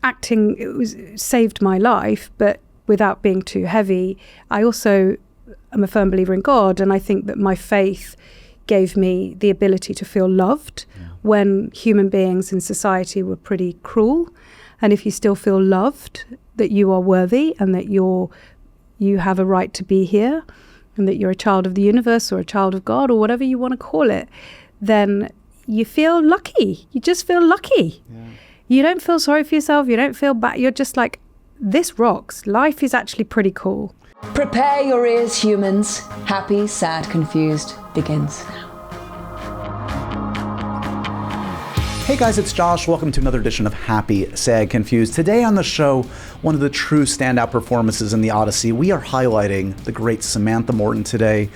acting, it saved my life, but without being too heavy. I also am a firm believer in God, and I think that my faith gave me the ability to feel loved when human beings in society were pretty cruel. And if you still feel loved, that you are worthy and that you have a right to be here, and that you're a child of the universe or a child of God or whatever you want to call it, then you feel lucky. You just feel lucky. Yeah. You don't feel sorry for yourself. You don't feel bad. You're just like, this rocks. Life is actually pretty cool. Prepare your ears, humans. Happy, Sad, Confused begins now. Hey guys, it's Josh. Welcome to another edition of Happy, Sad, Confused. Today on the show, one of the true standout performances in the Odyssey. We are highlighting the great Samantha Morton today.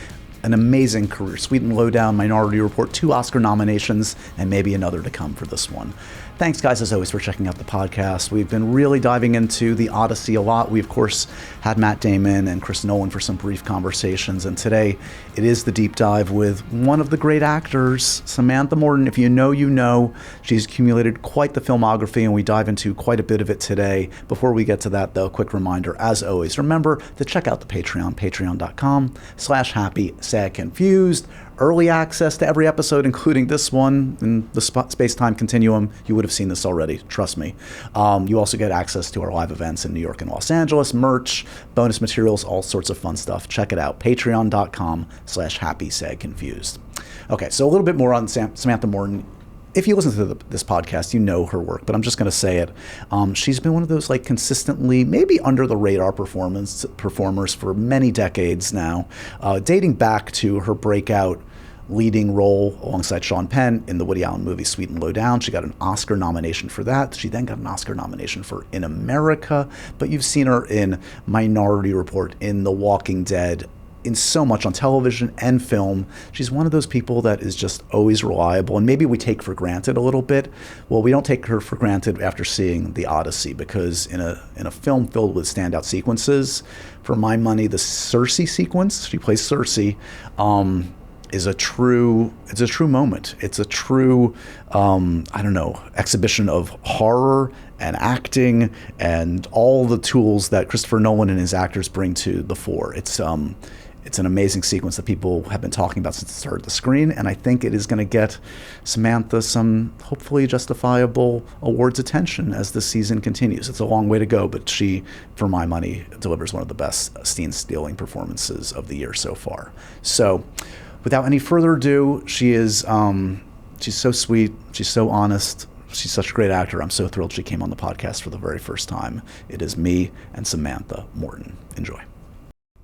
An amazing career. Sweet and Lowdown, Minority Report, 2 Oscar nominations, and maybe another to come for this one. Thanks, guys, as always, for checking out the podcast. We've been really diving into the Odyssey a lot. We, of course, had Matt Damon and Chris Nolan for some brief conversations, and today it is the deep dive with one of the great actors, Samantha Morton. If you know, you know. She's accumulated quite the filmography, and we dive into quite a bit of it today. Before we get to that, though, a quick reminder, as always, remember to check out the Patreon, patreon.com/happysadconfused. Early access to every episode, including this one in the space-time continuum. You would have seen this already, trust me. You also get access to our live events in New York and Los Angeles, merch, bonus materials, all sorts of fun stuff. Check it out, patreon.com/happysadconfused. Okay, so a little bit more on Samantha Morton. If you listen to this podcast, you know her work, but I'm just going to say it. She's been one of those like consistently, maybe under the radar performers for many decades now, dating back to her breakout leading role alongside Sean Penn in the Woody Allen movie Sweet and Lowdown. She got an Oscar nomination for that. She then got an Oscar nomination for In America, but you've seen her in Minority Report, in The Walking Dead, in so much on television and film. She's one of those people that is just always reliable, and maybe we take for granted a little bit. Well, we don't take her for granted after seeing The Odyssey, because in a film filled with standout sequences, for my money, the Cersei sequence, she plays Cersei, is a true moment. It's a true, exhibition of horror and acting and all the tools that Christopher Nolan and his actors bring to the fore. It's an amazing sequence that people have been talking about since it started the screen, and I think it is going to get Samantha some hopefully justifiable awards attention as the season continues. It's a long way to go, but she, for my money, delivers one of the best scene-stealing performances of the year so far. So, without any further ado, she's so sweet, she's so honest, she's such a great actor. I'm so thrilled she came on the podcast for the very first time. It is me and Samantha Morton. Enjoy.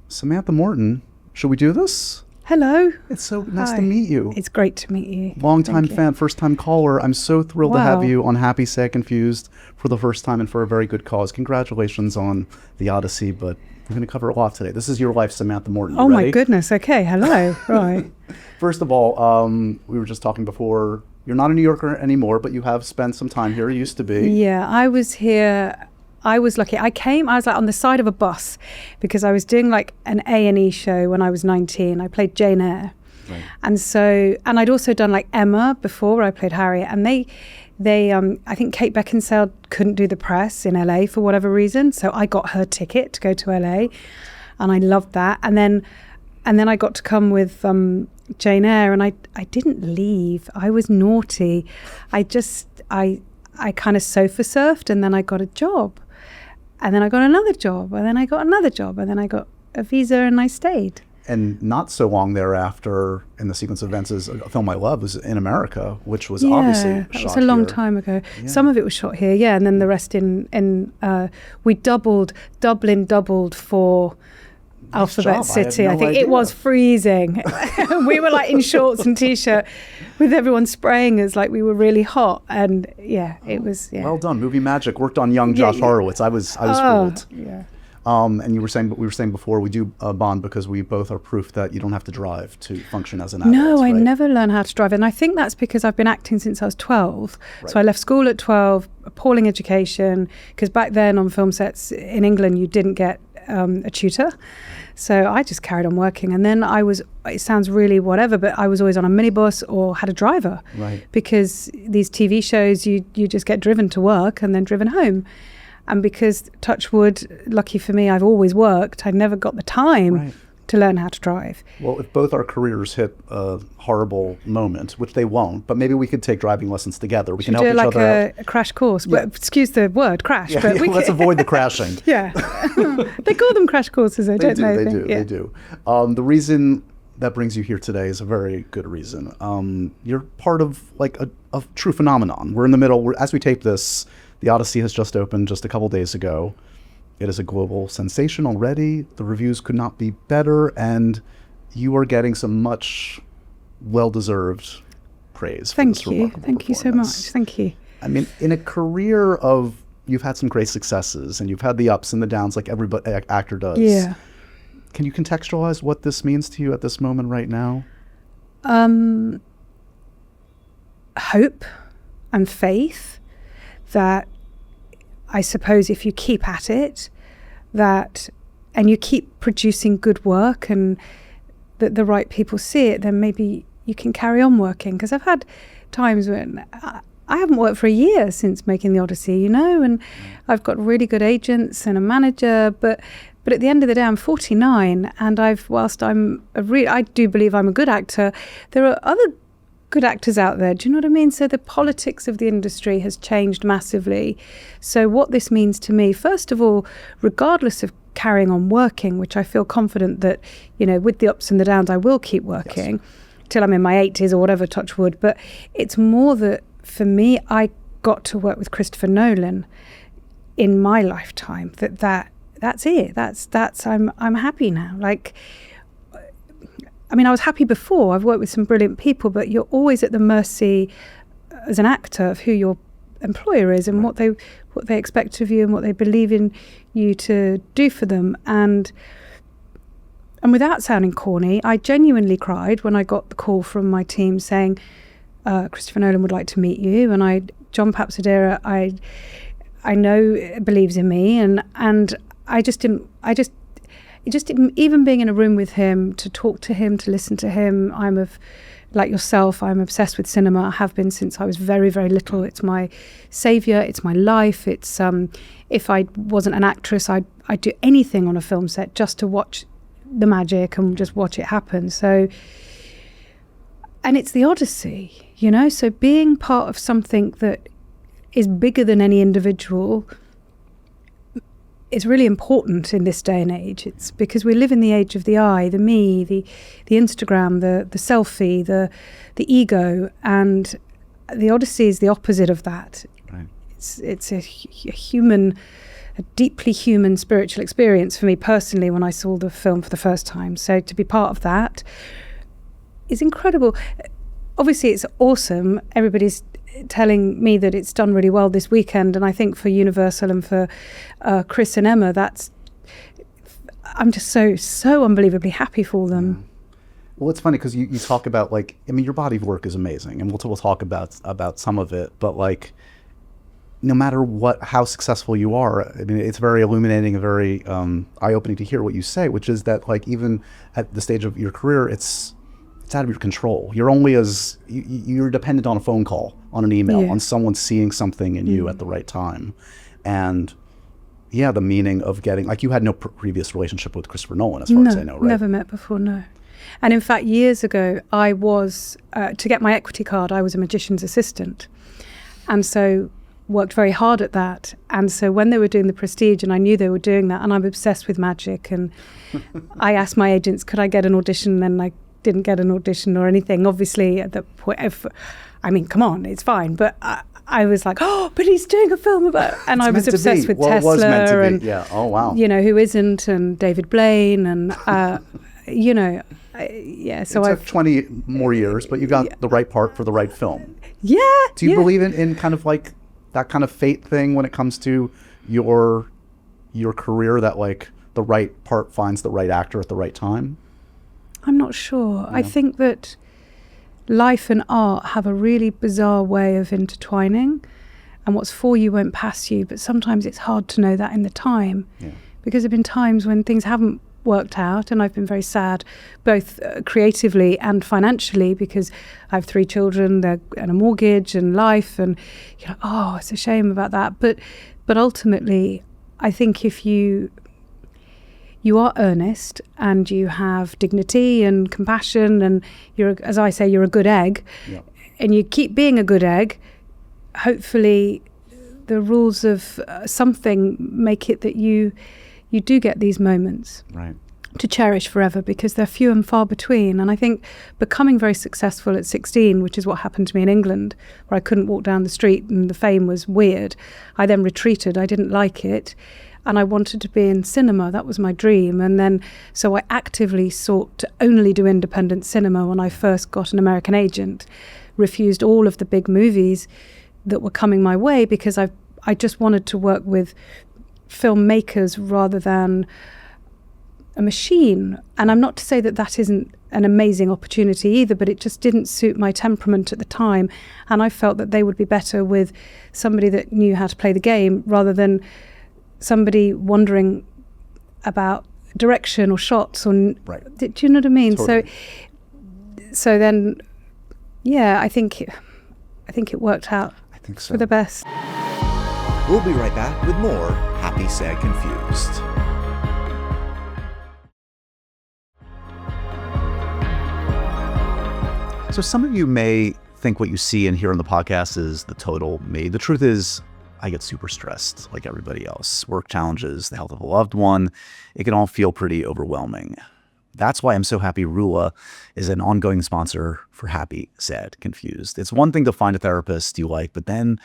Samantha Morton, should we do this? Hello. It's so nice to meet you. It's great to meet you. Long-time fan, first-time caller. I'm so thrilled to have you on Happy, Sad, Confused for the first time and for a very good cause. Congratulations on the Odyssey, but we're going to cover a lot today. This is your life, Samantha Morton. Oh, my goodness. Okay. Hello. Right. First of all, we were just talking before. You're not a New Yorker anymore, but you have spent some time here. You used to be. Yeah, I was here. I was lucky. I was like on the side of a bus because I was doing like an A&E show when I was 19. I played Jane Eyre. Right. And I'd also done like Emma before, where I played Harriet. And they I think Kate Beckinsale couldn't do the press in LA for whatever reason. So I got her ticket to go to LA, and I loved that. And then I got to come with Jane Eyre, and I didn't leave. I was naughty. I kind of sofa surfed, and then I got a job. And then I got another job, and then I got another job, and then I got a visa, and I stayed. And not so long thereafter, in the sequence of events, is a film I love was In America, which was obviously shot here. That was a long time ago. Yeah. Some of it was shot here, and then the rest Dublin doubled for Alphabet City. I think it was freezing. We were like in shorts and t-shirt with everyone spraying us like we were really hot, and it was well done. Movie magic worked on young Josh Horowitz. I was fooled. Yeah. And we were saying before, we do bond because we both are proof that you don't have to drive to function as an adult. No, I never learned how to drive, and I think that's because I've been acting since I was 12. Right. So I left school at 12, appalling education, because back then on film sets in England you didn't get a tutor. So I just carried on working. And then it sounds really whatever, but I was always on a minibus or had a driver. Right. Because these TV shows, you just get driven to work and then driven home. And because, touch wood, lucky for me, I've always worked, I never got the time to learn how to drive. Well, if both our careers hit a horrible moment, which they won't, but maybe we could take driving lessons together. We can help each other out. Do like a crash course. Yeah. Well, excuse the word, crash. Yeah, but yeah, let's avoid the crashing. Yeah. They call them crash courses, don't they? They do. The reason that brings you here today is a very good reason. You're part of like a true phenomenon. We're in the middle. As we tape this, the Odyssey has just opened just a couple days ago. It is a global sensation already. The reviews could not be better, and you are getting some much well-deserved praise. Thank you. Thank you so much. Thank you. I mean, in a career of, you've had some great successes, and you've had the ups and the downs like every actor does. Yeah. Can you contextualize what this means to you at this moment right now? Hope and faith that, I suppose, if you keep at it, and you keep producing good work and that the right people see it, then maybe you can carry on working. Because I've had times when I haven't worked for a year since making the Odyssey, and I've got really good agents and a manager, but at the end of the day, I'm 49, and whilst I do believe I'm a good actor, there are other good actors out there. Do you know what I mean? So the politics of the industry has changed massively. So what this means to me, first of all, regardless of carrying on working, which I feel confident that, with the ups and the downs, I will keep working till I'm in my 80s or whatever, touch wood. But it's more that for me, I got to work with Christopher Nolan in my lifetime. That's it. I'm happy now. I was happy before. I've worked with some brilliant people, but you're always at the mercy as an actor of who your employer is and what they expect of you and what they believe in you to do for them. And without sounding corny, I genuinely cried when I got the call from my team saying, Christopher Nolan would like to meet you. And John Papsadera, I know believes in me, and I just didn't even being in a room with him, to talk to him, to listen to him. Like yourself, I'm obsessed with cinema. I have been since I was very, very little. It's my savior. It's my life. It's if I wasn't an actress, I'd do anything on a film set just to watch the magic and just watch it happen. So, and it's the Odyssey, so being part of something that is bigger than any individual is really important in this day and age. It's because we live in the age of the I, the me, the Instagram, the selfie, the ego, and the Odyssey is the opposite of that. Right. It's a deeply human spiritual experience for me personally when I saw the film for the first time. So to be part of that is incredible. Obviously, it's awesome. Everybody's telling me that it's done really well this weekend, and I think for Universal and for Chris and Emma, I'm just so unbelievably happy for them. Well, it's funny because you talk about your body of work is amazing, and we'll talk about some of it, but no matter how successful you are, it's very illuminating and very eye-opening to hear what you say, which is that even at the stage of your career, it's out of your control. You're only you're dependent on a phone call, on an email, on someone seeing something in you at the right time. And the meaning of getting, you had no previous relationship with Christopher Nolan, as far as I know, right? Never met before, no. And in fact, years ago, I was, to get my equity card, I was a magician's assistant. And so worked very hard at that. And so when they were doing the Prestige, and I knew they were doing that, and I'm obsessed with magic, and I asked my agents, could I get an audition? And I didn't get an audition or anything. Obviously, at the point, come on, it's fine. But I was like, but he's doing a film about, and I was obsessed with Tesla, it was meant to be. Yeah. Oh wow. Who isn't, and David Blaine, and So it took 20 more years, but you got the right part for the right film. Yeah. Do you believe in kind of that kind of fate thing when it comes to your career, that the right part finds the right actor at the right time? I'm not sure. Yeah. I think that life and art have a really bizarre way of intertwining, and what's for you won't pass you, but sometimes it's hard to know that in the time because there have been times when things haven't worked out and I've been very sad, both creatively and financially, because I have 3 children and a mortgage and life, and it's a shame about that. But ultimately, I think if you are earnest and you have dignity and compassion, and you're, as I say, you're a good egg, and you keep being a good egg, hopefully the rules of something make it that you do get these moments to cherish forever, because they're few and far between. And I think becoming very successful at 16, which is what happened to me in England, where I couldn't walk down the street and the fame was weird. I then retreated. I didn't like it. And I wanted to be in cinema. That was my dream. And then, so I actively sought to only do independent cinema when I first got an American agent, refused all of the big movies that were coming my way, because I just wanted to work with filmmakers rather than a machine. And I'm not to say that that isn't an amazing opportunity either, but it just didn't suit my temperament at the time. And I felt that they would be better with somebody that knew how to play the game rather than somebody wondering about direction or shots or do you know what I mean? Totally. So then, I think it worked out for the best. We'll be right back with more Happy, Sad, Confused. So some of you may think what you see and hear on the podcast is the total me. The truth is, I get super stressed like everybody else. Work challenges, the health of a loved one, it can all feel pretty overwhelming. That's why I'm so happy Rula is an ongoing sponsor for Happy, Sad, Confused. It's one thing to find a therapist you like, but then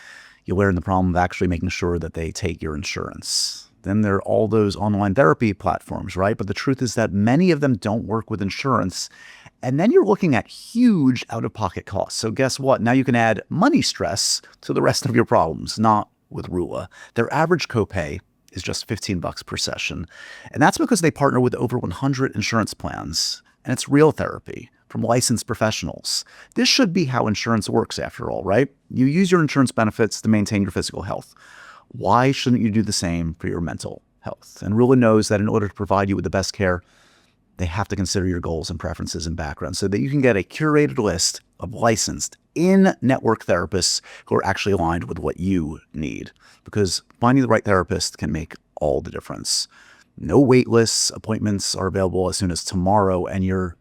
you learn the problem of actually making sure that they take your insurance. Then there are all those online therapy platforms, right? But the truth is that many of them don't work with insurance. And then you're looking at huge out-of-pocket costs. So guess what? Now you can add money stress to the rest of your problems, not with Rula. Their average copay is just $15 per session. And that's because they partner with over 100 insurance plans. And it's real therapy from licensed professionals. This should be how insurance works after all, right? You use your insurance benefits to maintain your physical health. Why shouldn't you do the same for your mental health? And Rula knows that in order to provide you with the best care, they have to consider your goals and preferences and background so that you can get a curated list of licensed in-network therapists who are actually aligned with what you need. Because finding the right therapist can make all the difference. No wait lists, appointments are available as soon as tomorrow, and you're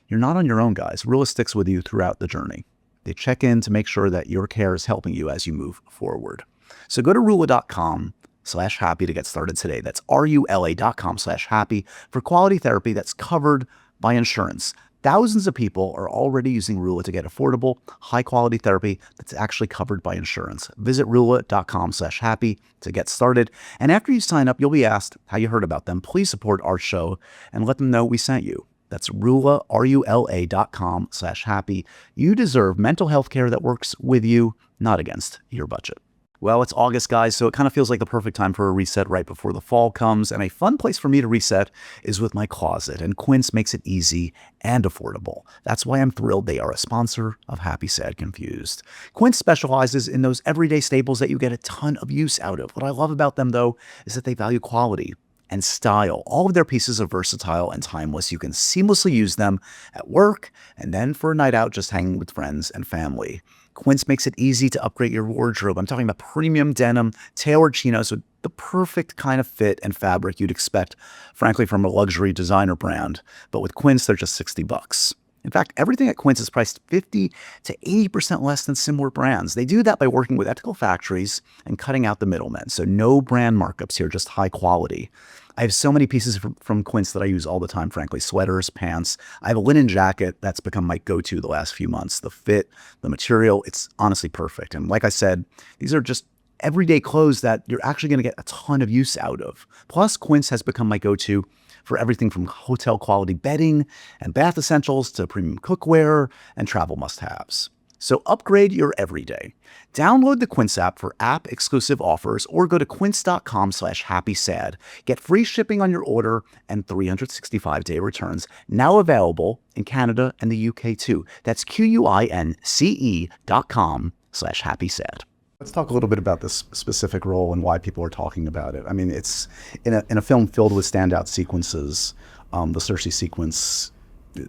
not on your own, guys. Rula sticks with you throughout the journey. They check in to make sure that your care is helping you as you move forward. So go to rula.com/happy to get started today. That's RULA.com/happy for quality therapy that's covered by insurance. Thousands of people are already using Rula to get affordable, high-quality therapy that's actually covered by insurance. Visit rula.com/happy to get started. And after you sign up, you'll be asked how you heard about them. Please support our show and let them know we sent you. That's Rula, RULA.com/happy. You deserve mental health care that works with you, not against your budget. Well, it's August, guys, so it kind of feels like the perfect time for a reset right before the fall comes. And a fun place for me to reset is with my closet. And Quince makes it easy and affordable. That's why I'm thrilled they are a sponsor of Happy, Sad, Confused. Quince specializes in those everyday staples that you get a ton of use out of. What I love about them, though, is that they value quality and style. All of their pieces are versatile and timeless. You can seamlessly use them at work and then for a night out just hanging with friends and family. Quince makes it easy to upgrade your wardrobe. I'm talking about premium denim, tailored chinos with the perfect kind of fit and fabric you'd expect, frankly, from a luxury designer brand. But with Quince, they're just $60. In fact, everything at Quince is priced 50 to 80% less than similar brands. They do that by working with ethical factories and cutting out the middlemen. So no brand markups here, just high quality. I have so many pieces from Quince that I use all the time, frankly. Sweaters, pants. I have a linen jacket that's become my go-to the last few months. The fit, the material, it's honestly perfect. And like I said, these are just everyday clothes that you're actually going to get a ton of use out of. Plus, Quince has become my go-to for everything from hotel quality bedding and bath essentials to premium cookware and travel must-haves. So upgrade your everyday. Download the Quince app for app-exclusive offers or go to quince.com/happysad. Get free shipping on your order and 365-day returns. Now available in Canada and the UK too. That's QUINCE.com/happysad. Let's talk a little bit about this specific role and why people are talking about it. I mean, it's in a film filled with standout sequences. The Cersei sequence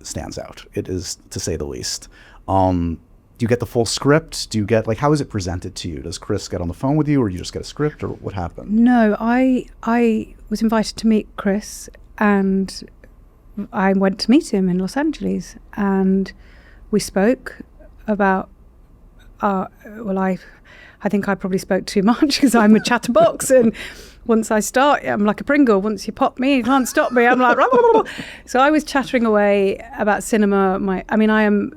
stands out. It is, to say the least. Do you get the full script? Do you get, like, how is it presented to you? Does Chris get on the phone with you, or you just get a script, or what happened? No, I was invited to meet Chris, and I went to meet him in Los Angeles, and we spoke about, I think I probably spoke too much because I'm a chatterbox, and once I start, I'm like a Pringle. Once you pop me, you can't stop me. I'm like, blah, blah, blah. So I was chattering away about cinema. I am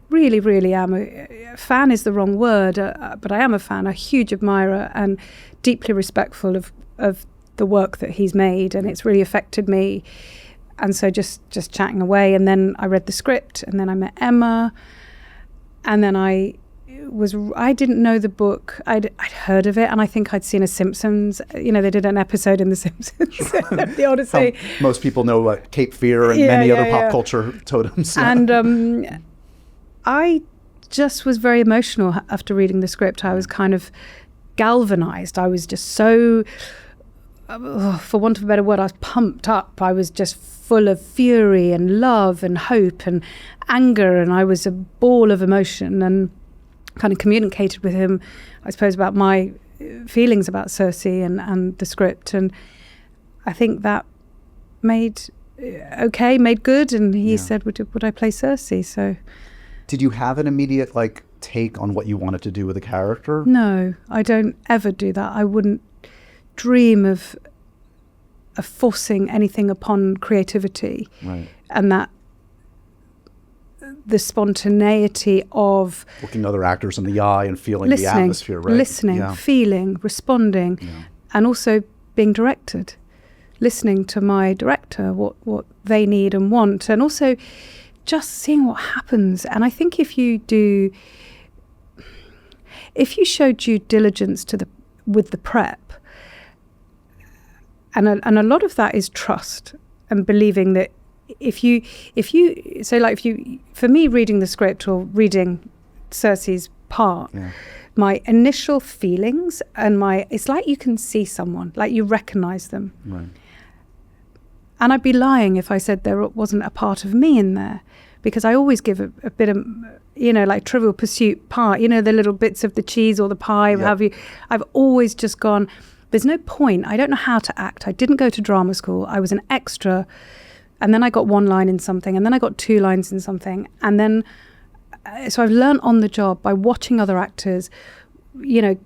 really, really am a fan is the wrong word, but I am a fan, a huge admirer, and deeply respectful of the work that he's made, and it's really affected me. And so just chatting away, and then I read the script, and then I met Emma, and then I didn't know the book. I'd heard of it, and I think I'd seen a Simpsons. They did an episode in the Simpsons, the Odyssey. Most people know Cape Fear and many other pop culture totems. And I just was very emotional after reading the script. I was kind of galvanized. I was just so, for want of a better word, I was pumped up. I was just full of fury and love and hope and anger, and I was a ball of emotion, and kind of communicated with him, I suppose, about my feelings about Cersei and the script. And I think that made good. And he said, would I play Cersei? So, did you have an immediate take on what you wanted to do with the character? No, I don't ever do that. I wouldn't dream of forcing anything upon creativity. Right. And that the spontaneity of looking other actors in the eye and feeling the atmosphere, right? Listening, feeling, responding, and also being directed, listening to my director, what they need and want, and also just seeing what happens. And I think if you show due diligence with the prep, and a lot of that is trust and believing that for me, reading the script or reading Cersei's part, my initial feelings and it's like you can see someone, like you recognize them. Right. And I'd be lying if I said there wasn't a part of me in there, because I always give a bit of, like Trivial Pursuit part, the little bits of the cheese or the pie, I've always just gone, there's no point. I don't know how to act. I didn't go to drama school. I was an extra. And then I got one line in something, and then I got two lines in something. And then, so I've learned on the job by watching other actors, I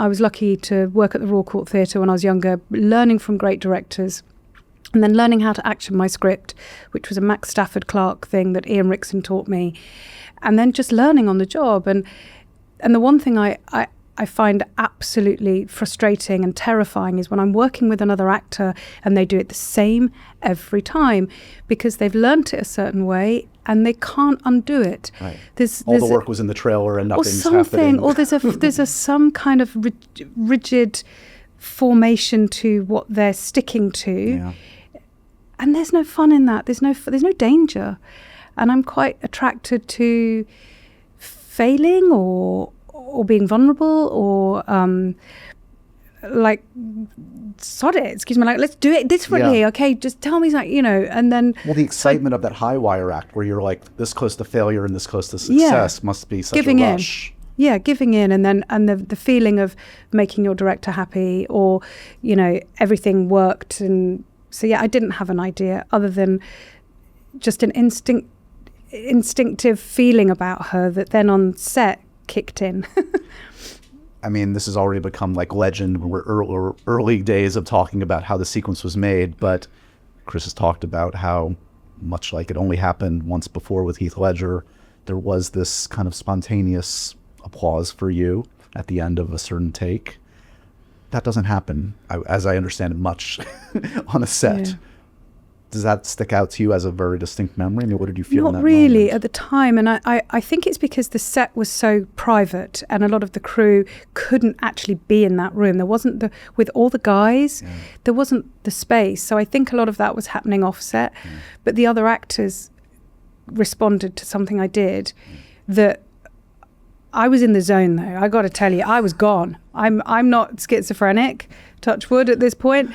was lucky to work at the Royal Court Theatre when I was younger, learning from great directors, and then learning how to action my script, which was a Max Stafford Clark thing that Ian Rickson taught me. And then just learning on the job. And the one thing I find absolutely frustrating and terrifying is when I'm working with another actor and they do it the same every time, because they've learnt it a certain way and they can't undo it. Right. All the work was in the trailer and nothing's happening. Or there's some kind of rigid formation to what they're sticking to. Yeah. And there's no fun in that. There's no danger. And I'm quite attracted to failing or being vulnerable, or sod it, excuse me, let's do it differently. Okay, just tell me something, and then the excitement of that high wire act where you're this close to failure and this close to success must be such a rush. Giving in, and then the feeling of making your director happy, or everything worked. And so I didn't have an idea other than just an instinctive feeling about her that then on set kicked in. I mean, this has already become legend. We're early days of talking about how the sequence was made, but Chris has talked about how, much like it only happened once before with Heath Ledger, there was this kind of spontaneous applause for you at the end of a certain take. That doesn't happen, as I understand it, much on a set. Yeah. Does that stick out to you as a very distinct memory? I mean, what did you feel in that moment? Not really at the time. And I think it's because the set was so private and a lot of the crew couldn't actually be in that room. There wasn't with all the guys, there wasn't the space. So I think a lot of that was happening off set. Yeah. But the other actors responded to something I did that I was in the zone though. I got to tell you, I was gone. I'm not schizophrenic, touch wood at this point,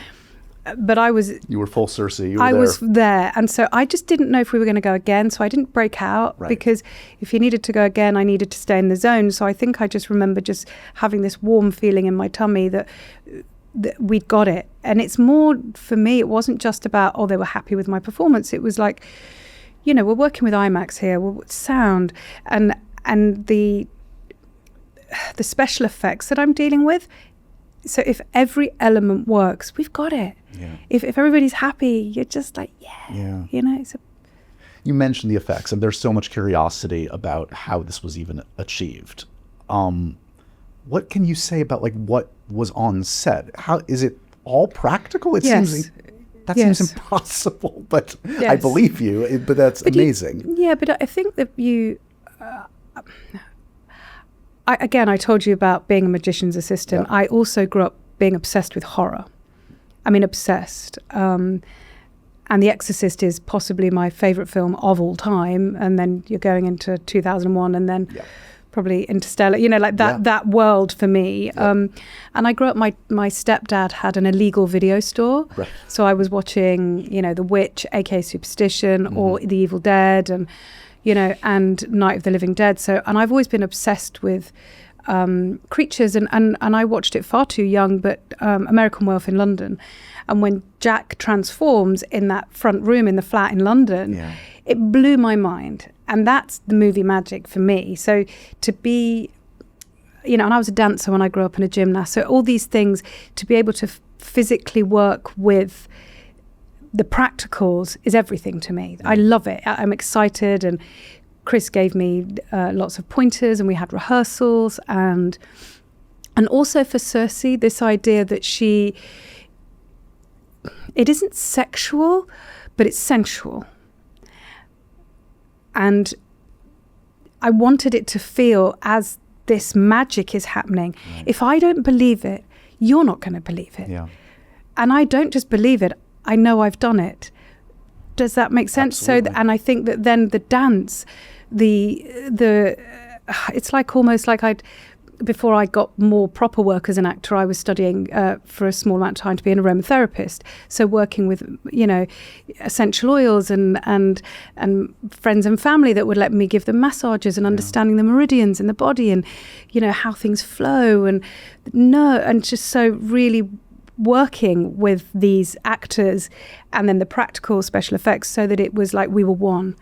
but I was. You were full Cersei. I was there, and so I just didn't know if we were going to go again. So I didn't break out because if you needed to go again, I needed to stay in the zone. So I think I just remember just having this warm feeling in my tummy that we'd got it. And it's more for me. It wasn't just about they were happy with my performance. It was like, we're working with IMAX here, sound and the special effects that I'm dealing with. So if every element works, we've got it. Yeah. If everybody's happy, you're just like, You mentioned the effects, and there's so much curiosity about how this was even achieved. What can you say about what was on set? How is it all practical? It seems seems impossible, but I believe you. But that's amazing. But I think that I told you about being a magician's assistant. Yeah. I also grew up being obsessed with horror. I mean, obsessed. And The Exorcist is possibly my favorite film of all time. And then you're going into 2001 and then probably Interstellar, that world for me. And I grew up, my stepdad had an illegal video store. Right. So I was watching, The Witch, aka Superstition, or The Evil Dead, and Night of the Living Dead. And I've always been obsessed with creatures, and I watched it far too young, but American Werewolf in London. And when Jack transforms in that front room in the flat in London, it blew my mind. And that's the movie magic for me. So to be, and I was a dancer when I grew up and a gymnast. So all these things, to be able to physically work with the practicals is everything to me. I love it. I'm excited, and Chris gave me lots of pointers, and we had rehearsals, and also for Cersei, this idea that it isn't sexual, but it's sensual. And I wanted it to feel as this magic is happening. Right. If I don't believe it, you're not going to believe it. Yeah. And I don't just believe it, I know I've done it. Does that make sense? Absolutely. And I think that then the dance, it's like almost like before I got more proper work as an actor, I was studying for a small amount of time to be an aromatherapist. So working with, essential oils and friends and family that would let me give them massages and understanding the meridians in the body and, how things flow and just so really working with these actors and then the practical special effects so that it was like we were one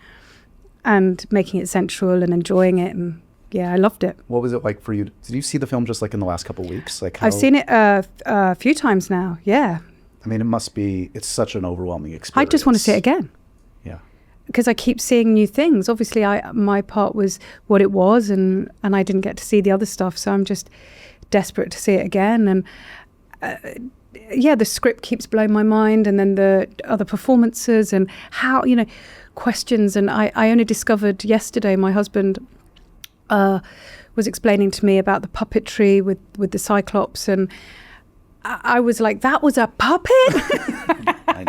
and making it sensual and enjoying it. And I loved it. What was it like for you? Did you see the film just in the last couple of weeks? I've seen it a few times now. Yeah. I mean, it's such an overwhelming experience. I just want to see it again. Yeah. Because I keep seeing new things. Obviously, my part was what it was, and I didn't get to see the other stuff. So I'm just desperate to see it again. And the script keeps blowing my mind, and then the other performances and how, questions. And I only discovered yesterday, my husband was explaining to me about the puppetry with the Cyclops, and I was like, that was a puppet? I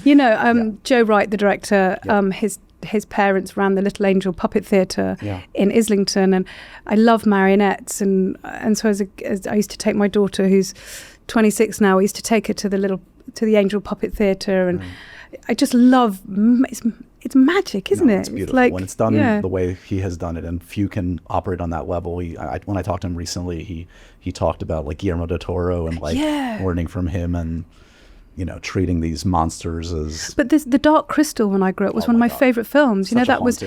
know. Joe Wright, the director, his parents ran the Little Angel Puppet Theatre in Islington, and I love marionettes, and so as I used to take my daughter, who's 26 now, I used to take her to the Angel Puppet Theatre, and I just love it's magic, isn't it? It's beautiful. When it's done the way he has done it, and few can operate on that level. When I talked to him recently, he talked about Guillermo del Toro and learning from him and treating these monsters as. But The Dark Crystal, when I grew up, was one of my favorite films. Such that was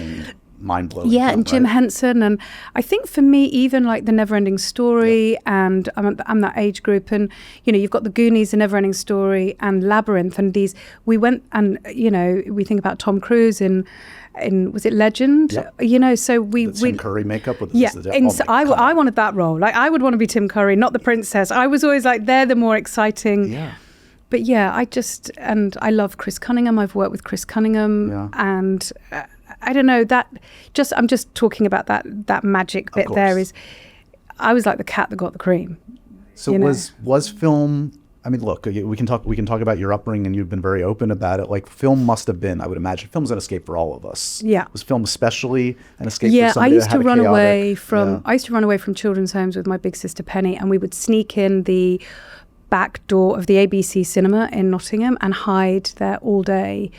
mind-blowing. Yeah, and Jim Henson, and I think for me, even The Never-Ending Story, and I'm that age group, and you've got The Goonies, The Never-Ending Story, and Labyrinth, and these we went and we think about Tom Cruise in was it Legend? Yep. So we Tim Curry makeup with I wanted that role. I would want to be Tim Curry, not the princess. I was always they're the more exciting. Yeah. But I love Chris Cunningham. I've worked with Chris Cunningham, and I don't know I'm just talking about that magic bit there. I was like the cat that got the cream. So was film, I mean, look, we can talk about your upbringing, and you've been very open about it. Like, film must have been, I would imagine, film's an escape for all of us. Yeah. Was film especially an escape yeah, for somebody I used to run away from I used to run away from children's homes with my big sister Penny, and we would sneak in the back door of the ABC cinema in Nottingham and hide there all day,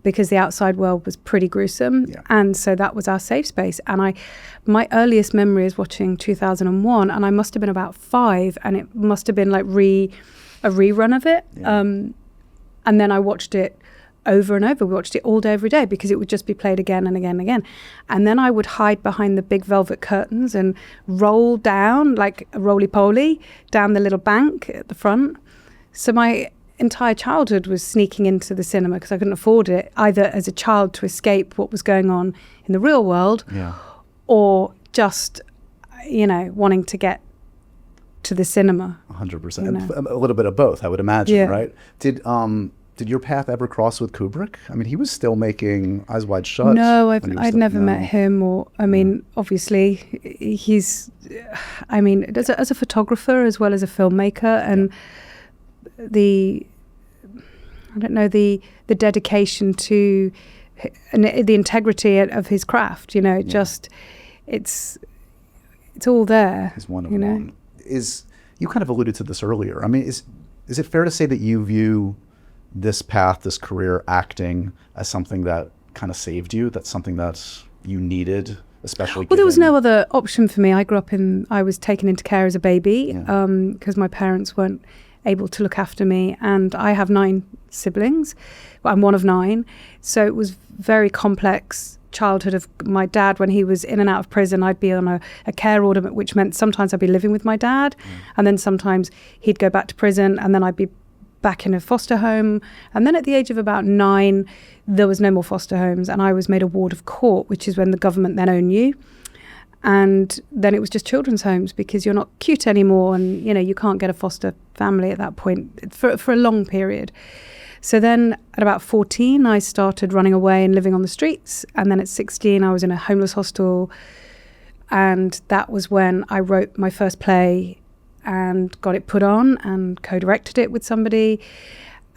because the outside world was pretty gruesome. Yeah. And so that was our safe space. And my earliest memory is watching 2001, and I must have been about 5, and it must have been like a rerun of it. Yeah. And then I watched it over and over. We watched it all day, every day, because it would just be played again and again and again. And then I would hide behind the big velvet curtains and roll down like a roly-poly down the little bank at the front. So my entire childhood was sneaking into the cinema because I couldn't afford it, either as a child to escape what was going on in the real world, or just, wanting to get to the cinema. 100%. A little bit of both, I would imagine, right? Did your path ever cross with Kubrick? I mean, he was still making Eyes Wide Shut. No, I'd never met him, or, obviously, he's, as a photographer as well as a filmmaker, and the dedication to the integrity of his craft, just it's all there. He's one of one. You kind of alluded to this earlier. I mean, is it fair to say that you view this path, this career, acting, as something that kind of saved you? That's something that you needed, especially. Well, there was no other option for me. I was taken into care as a baby because my parents weren't able to look after me, and I have 9 siblings. I'm one of 9, so it was very complex childhood of my dad. When he was in and out of prison, I'd be on a care order, which meant sometimes I'd be living with my dad, and then sometimes he'd go back to prison, and then I'd be back in a foster home. And then at the age of about 9, there was no more foster homes, and I was made a ward of court, which is when the government then own you. And then it was just children's homes because you're not cute anymore, and you can't get a foster family at that point for a long period. So then at about 14, I started running away and living on the streets. And then at 16, I was in a homeless hostel. And that was when I wrote my first play and got it put on and co-directed it with somebody.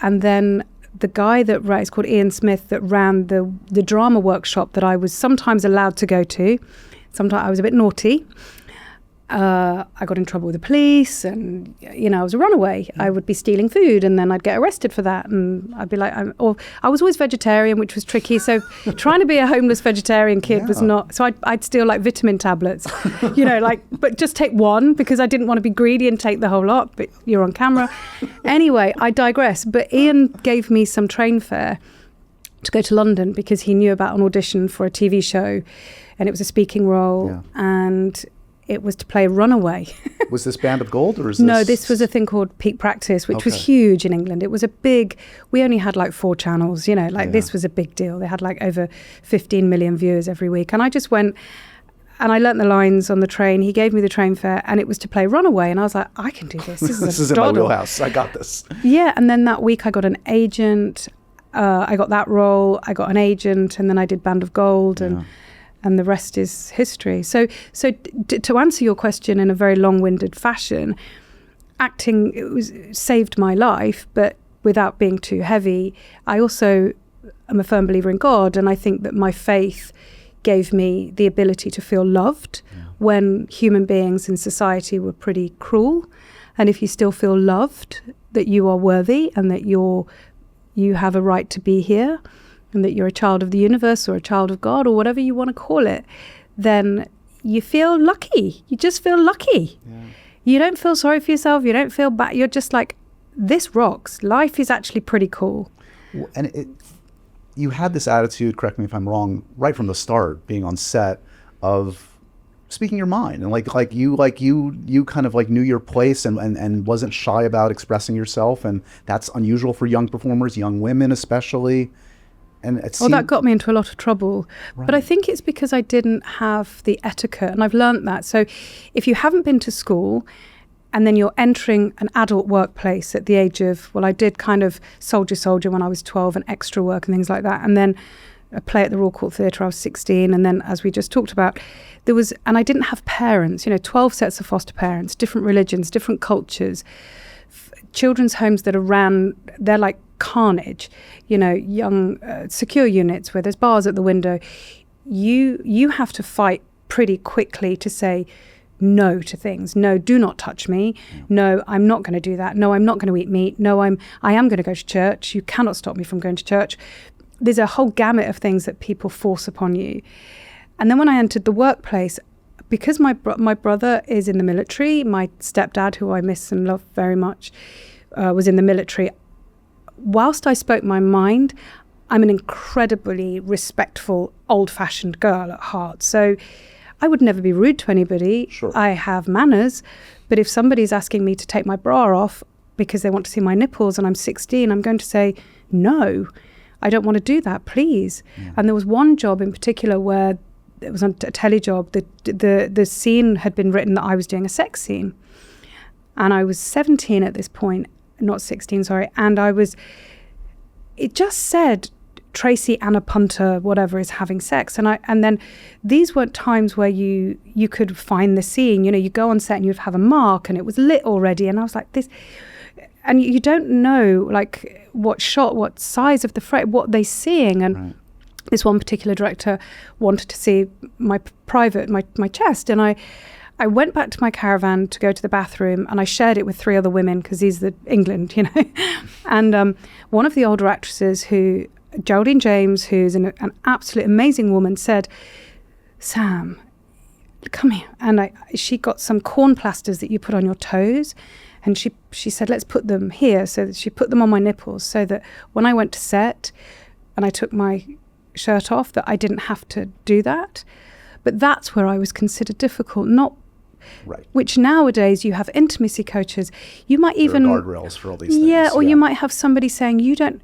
And then the guy it's called Ian Smith, that ran the drama workshop that I was sometimes allowed to go to. Sometimes I was a bit naughty. I got in trouble with the police, and I was a runaway. I would be stealing food, and then I'd get arrested for that, and I'd be like, I was always vegetarian, which was tricky. So trying to be a homeless vegetarian kid was not. So I'd steal like vitamin tablets, but just take one because I didn't want to be greedy and take the whole lot. But you're on camera. Anyway, I digress. But Ian gave me some train fare to go to London because he knew about an audition for a TV show, and it was a speaking role, and it was to play Runaway. Was this Band of Gold, or is this? No, this was a thing called Peak Practice, which was huge in England. It was we only had like 4 channels, this was a big deal. They had like over 15 million viewers every week. And I just went, and I learnt the lines on the train. He gave me the train fare, and it was to play Runaway. And I was like, I can do this. This is in my wheelhouse. I got this. Yeah, and then that week I got an agent. I got that role. I got an agent, and then I did Band of Gold, and the rest is history. So to answer your question in a very long-winded fashion, acting saved my life, but without being too heavy. I also am a firm believer in God, and I think that my faith gave me the ability to feel loved when human beings in society were pretty cruel. And if you still feel loved, that you are worthy and that you have a right to be here, and that you're a child of the universe or a child of God or whatever you want to call it, then you feel lucky. You just feel lucky. Yeah. You don't feel sorry for yourself. You don't feel bad. You're just like, this rocks. Life is actually pretty cool. And you had this attitude, correct me if I'm wrong, right from the start, being on set, of speaking your mind, and like you kind of like knew your place and wasn't shy about expressing yourself, and that's unusual for young performers, young women especially. And that got me into a lot of trouble. Right. But I think it's because I didn't have the etiquette, and I've learned that. So if you haven't been to school and then you're entering an adult workplace at the age of, I did kind of soldier when I was 12 and extra work and things like that. And then a play at the Royal Court Theatre, I was 16. And then, as we just talked about, and I didn't have parents, 12 sets of foster parents, different religions, different cultures, children's homes that are ran, they're like carnage, young secure units where there's bars at the window. You have to fight pretty quickly to say no to things. No, do not touch me. No, I'm not going to do that. No, I'm not going to eat meat. No, I am going to go to church. You cannot stop me from going to church. There's a whole gamut of things that people force upon you. And then when I entered the workplace, because my brother is in the military, my stepdad, who I miss and love very much, was in the military. Whilst I spoke my mind, I'm an incredibly respectful, old-fashioned girl at heart. So I would never be rude to anybody. Sure. I have manners. But if somebody's asking me to take my bra off because they want to see my nipples and I'm 16, I'm going to say, no, I don't want to do that, please. Yeah. And there was one job in particular where it was a telly job. The scene had been written that I was doing a sex scene. And I was 17 at this point, not 16, sorry. And it just said, Tracy Anna Punter, whatever, is having sex. And then these weren't times where you could find the scene. You go on set and you'd have a mark and it was lit already. And I was like, this, and you don't know like what shot, what size of the frame, what they're seeing. And right. This one particular director wanted to see my private, my chest. And I went back to my caravan to go to the bathroom and I shared it with 3 other women because these are England, And one of the older actresses Geraldine James, who's an absolute amazing woman, said, Sam, come here. And she got some corn plasters that you put on your toes. And she said, let's put them here. So that she put them on my nipples so that when I went to set and I took my shirt off, that I didn't have to do that. But that's where I was considered difficult, not right. Which nowadays you have intimacy coaches. You might even there are guardrails for all these things. Yeah, or you might have somebody saying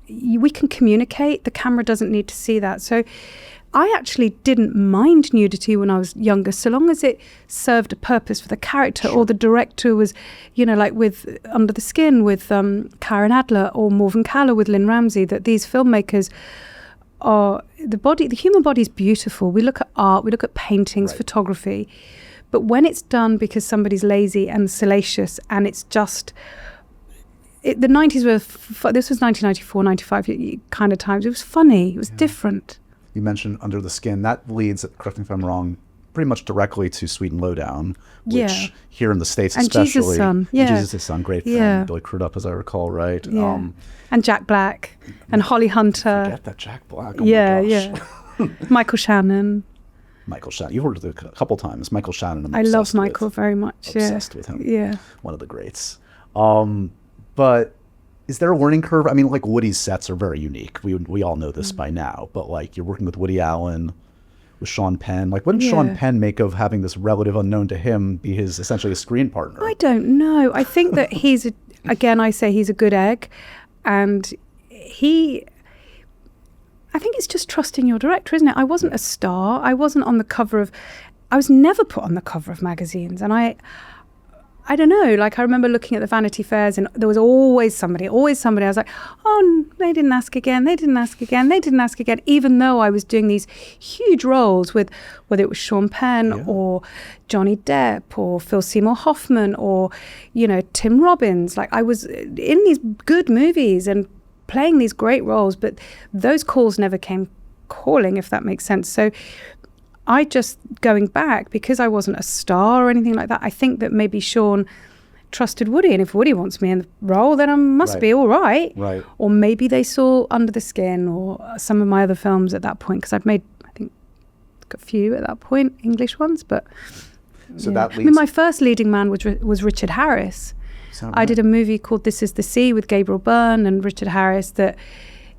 we can communicate. The camera doesn't need to see that. So I actually didn't mind nudity when I was younger, so long as it served a purpose for the character. Sure. Or the director was, like with Under the Skin with Karen Adler or Morven Caller with Lynn Ramsey. That these filmmakers are the human body is beautiful. We look at art, we look at paintings, right. Photography. But when it's done because somebody's lazy and salacious and it's just... the 90s were... this was 1994, 95 kind of times. It was funny. It was different. You mentioned Under the Skin. That leads, correct me if I'm wrong, pretty much directly to Sweet and Lowdown, which here in the States and especially... Jesus' Son. Yeah. And Jesus' Son, great film. Billy Crudup, as I recall, right? Yeah. And Jack Black and Holly Hunter. Forget that Jack Black. Oh my gosh. Michael Shannon. Michael Shannon. You've worked with him a couple times. Michael Shannon. I love Michael very much. Obsessed with him. Yeah. One of the greats. But is there a learning curve? I mean, like Woody's sets are very unique. We all know this by now. But like you're working with Woody Allen, with Sean Penn. Like what did Sean Penn make of having this relative unknown to him be his essentially a screen partner? I don't know. I think that he's a good egg. And I think it's just trusting your director, isn't it? I wasn't a star. I wasn't on the cover of... I was never put on the cover of magazines. And I don't know, like I remember looking at the Vanity Fairs and there was always somebody. I was like, oh, they didn't ask again. Even though I was doing these huge roles with whether it was Sean Penn or Johnny Depp or Phil Seymour Hoffman or, Tim Robbins. Like I was in these good movies and playing these great roles, but those calls never came calling, if that makes sense. So I just, going back, because I wasn't a star or anything like that, I think that maybe Sean trusted Woody, and if Woody wants me in the role, then I must be all right. Right. Or maybe they saw Under the Skin or some of my other films at that point, because I've made, I think, a few at that point, English ones, but... So that leads... I mean, my first leading man was Richard Harris. I did a movie called This Is the Sea with Gabriel Byrne and Richard Harris that,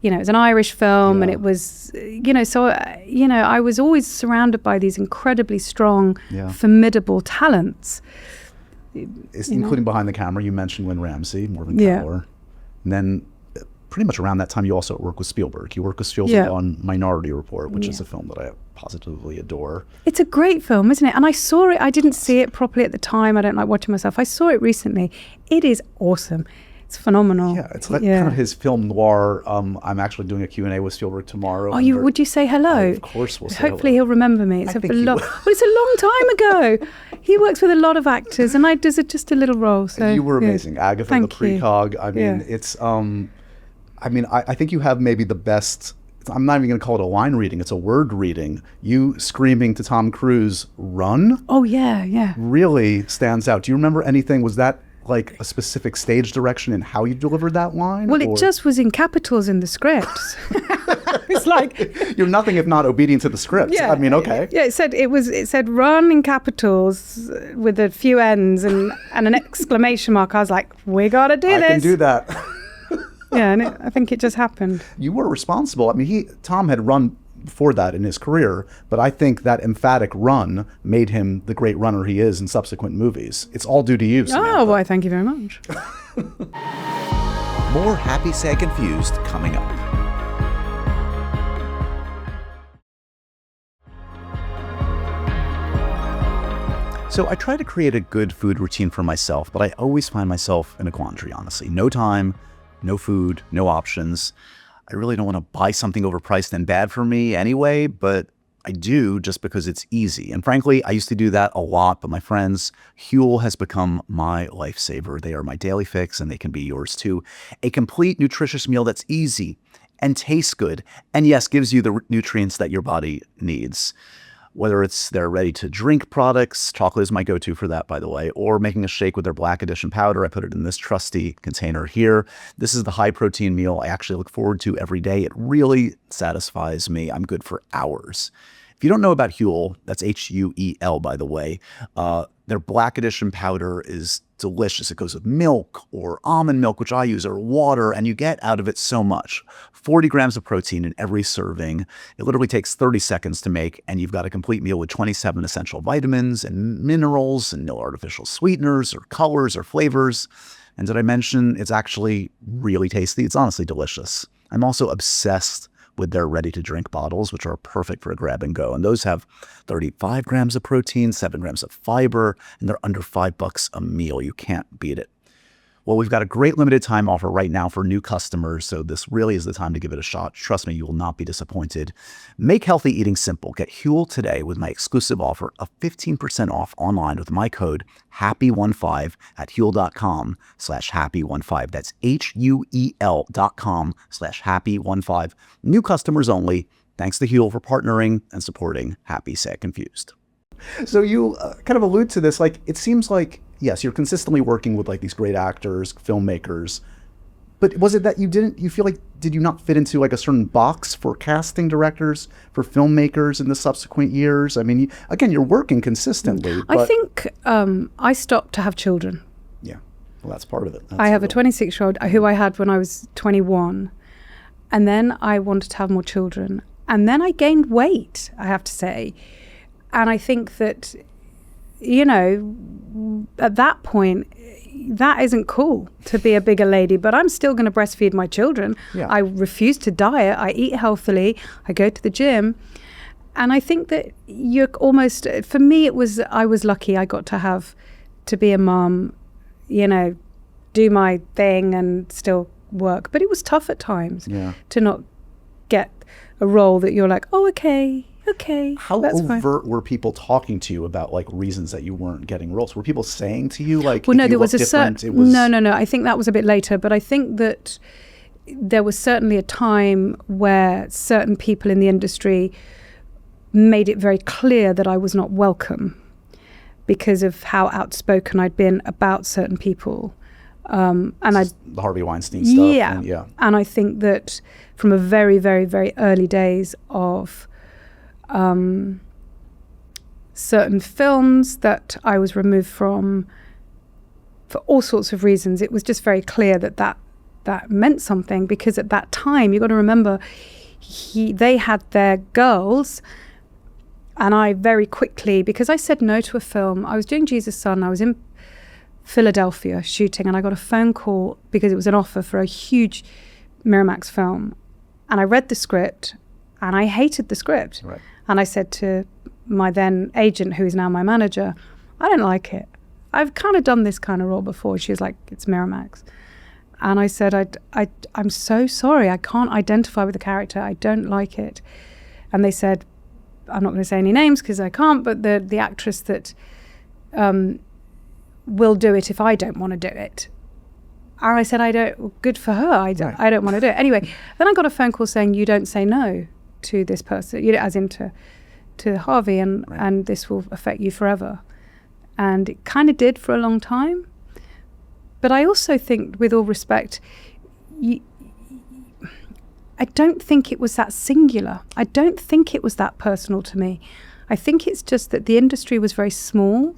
it was an Irish film and it was, I was always surrounded by these incredibly strong, formidable talents. Including behind the camera, you mentioned Lynn Ramsey, Morven Caller. And then pretty much around that time, you also worked with Spielberg. You worked with Spielberg on Minority Report, which is a film that I positively adore. It's a great film, isn't it? And I saw it. I didn't see it properly at the time. I don't like watching myself. I saw it recently. It is awesome. It's phenomenal. Yeah, it's like kind of his film noir. I'm actually doing a Q&A with Spielberg tomorrow. Oh, would you say hello? Of course we'll say Hopefully hello. he'll remember me. It's I think he well, will. it's a long time ago. He works with a lot of actors, and I did just a little role. So you were amazing, Agatha Thank the precog. I mean, it's. I think you have maybe the best. I'm not even going to call it a line reading. It's a word reading. You screaming to Tom Cruise, "Run!" Oh yeah. Really stands out. Do you remember anything? Was that like a specific stage direction in how you delivered that line? Well, it just was in capitals in the script. It's like you're nothing if not obedient to the script. Yeah, I mean, okay. Yeah, it said run in capitals with a few N's and an exclamation mark. I was like, we gotta do this. I can do that. Yeah, and I think it just happened. You were responsible. I mean, Tom had run before that in his career, but I think that emphatic run made him the great runner he is in subsequent movies. It's all due to you, Samantha. Oh, why, thank you very much. More Happy, Sad, Confused coming up. So I try to create a good food routine for myself, but I always find myself in a quandary, honestly. No time, no food, no options. I really don't want to buy something overpriced and bad for me anyway, but I do just because it's easy. And frankly, I used to do that a lot, but my friends, Huel has become my lifesaver. They are my daily fix, and they can be yours too. A complete nutritious meal that's easy and tastes good, and yes, gives you the nutrients that your body needs. Whether it's their ready-to-drink products, chocolate is my go-to for that, by the way, or making a shake with their Black Edition powder. I put it in this trusty container here. This is the high-protein meal I actually look forward to every day. It really satisfies me. I'm good for hours. If you don't know about Huel, that's Huel, by the way, their Black Edition powder is delicious. It goes with milk or almond milk, which I use, or water, and you get out of it so much. 40 grams of protein in every serving. It literally takes 30 seconds to make, and you've got a complete meal with 27 essential vitamins and minerals and no artificial sweeteners or colors or flavors. And did I mention it's actually really tasty? It's honestly delicious. I'm also obsessed with their ready-to-drink bottles, which are perfect for a grab and go. And those have 35 grams of protein, 7 grams of fiber, and they're under $5 a meal. You can't beat it. Well, we've got a great limited time offer right now for new customers, so this really is the time to give it a shot. Trust me, you will not be disappointed. Make healthy eating simple. Get Huel today with my exclusive offer of 15% off online with my code HAPPY15 at Huel.com/happy15. That's HUEL.com/happy15. New customers only. Thanks to Huel for partnering and supporting Happy, Sad, Confused. So you kind of allude to this, like, it seems like, yes, you're consistently working with like these great actors, filmmakers, but was it that you feel like, did you not fit into like a certain box for casting directors, for filmmakers in the subsequent years? I mean, again, you're working consistently. But I think I stopped to have children. Yeah, well, that's part of it. I have a 26-year-old who I had when I was 21, and then I wanted to have more children. And then I gained weight, I have to say. And I think that, you know, at that point, that isn't cool to be a bigger lady, but I'm still going to breastfeed my children. Yeah. I refuse to diet. I eat healthily. I go to the gym. And I think that you're almost, for me, I was lucky. I got to be a mom, you know, do my thing and still work. But it was tough at times to not get a role that you're like, oh, okay. How that's overt fine. were people talking to you about like reasons that you weren't getting roles? Were people saying to you like, well, no, there was no. I think that was a bit later, but I think that there was certainly a time where certain people in the industry made it very clear that I was not welcome because of how outspoken I'd been about certain people. And the Harvey Weinstein stuff. Yeah. And I think that from a very, very, very early days of certain films that I was removed from for all sorts of reasons, it was just very clear that meant something, because at that time, you've got to remember, they had their girls, and I very quickly, because I said no to a film, I was doing Jesus' Son, I was in Philadelphia shooting, and I got a phone call because it was an offer for a huge Miramax film, and I read the script, and I hated the script. Right. And I said to my then agent, who is now my manager, I don't like it. I've kind of done this kind of role before. She was like, it's Miramax. And I said, I'm so sorry, I can't identify with the character, I don't like it. And they said, I'm not going to say any names because I can't, but the actress that will do it if I don't want to do it. And I said, good for her, I don't want to do it. Anyway, then I got a phone call saying, you don't say no to this person, as in to Harvey, and this will affect you forever. And it kind of did for a long time. But I also think, with all respect, I don't think it was that singular. I don't think it was that personal to me. I think it's just that the industry was very small